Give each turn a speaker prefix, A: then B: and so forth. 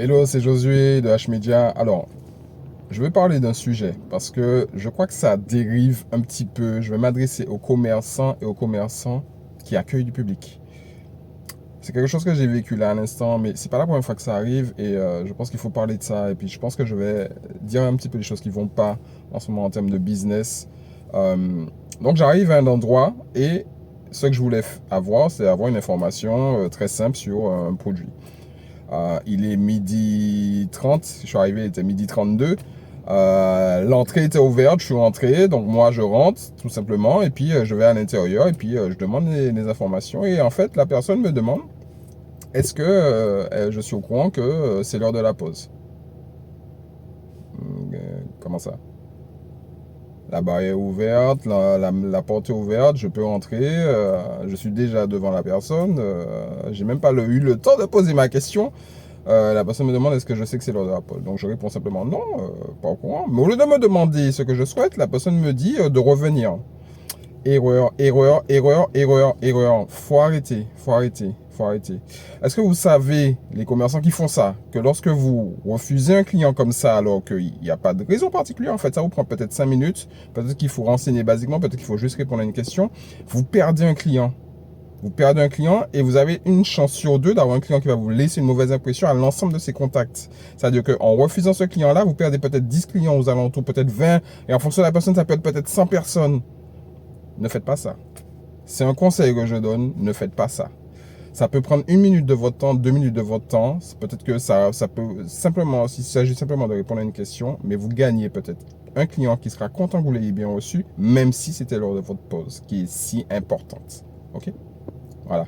A: Hello, c'est Josué de H-Media. Alors, je vais parler d'un sujet parce que je crois que ça dérive un petit peu. Je vais m'adresser aux commerçants et aux commerçants qui accueillent du public. C'est quelque chose que j'ai vécu là à l'instant, mais c'est pas la première fois que ça arrive et je pense qu'il faut parler de ça. Et puis, je pense que je vais dire un petit peu les choses qui vont pas en ce moment en termes de business. Euh, donc, j'arrive à un endroit et ce que je voulais avoir, c'est avoir une information très simple sur un produit. Il est midi 30, je suis arrivé, il était midi 32. L'entrée était ouverte, je suis rentré, donc moi je rentre tout simplement, et puis je vais à l'intérieur, et puis je demande les informations, et en fait la personne me demande, est-ce que je suis au courant que c'est l'heure de la pause? Comment ça? La barrière est ouverte, la porte est ouverte, je peux entrer, je suis déjà devant la personne, j'ai même pas eu le temps de poser ma question. La personne me demande est-ce que je sais que c'est l'heure de la pause. Donc je réponds simplement non, pas au courant. Mais au lieu de me demander ce que je souhaite, la personne me dit de revenir. Erreur, erreur, erreur, erreur, erreur. Faut arrêter, faut arrêter, faut arrêter. Est-ce que vous savez, les commerçants qui font ça, que lorsque vous refusez un client comme ça, alors qu'il n'y a pas de raison particulière, en fait, ça vous prend peut-être 5 minutes, peut-être qu'il faut renseigner basiquement, peut-être qu'il faut juste répondre à une question, vous perdez un client. Vous perdez un client et vous avez une chance sur deux d'avoir un client qui va vous laisser une mauvaise impression à l'ensemble de ses contacts. C'est-à-dire qu'en refusant ce client-là, vous perdez peut-être 10 clients aux alentours, peut-être 20, et en fonction de la personne, ça peut être peut-être 100 personnes. Ne faites pas ça. C'est un conseil que je donne, ne faites pas ça. Ça peut prendre 1 minute de votre temps, 2 minutes de votre temps. Peut-être que ça peut simplement, s'il s'agit simplement de répondre à une question, mais vous gagnez peut-être un client qui sera content que vous l'ayez bien reçu, même si c'était lors de votre pause, qui est si importante. OK? Voilà.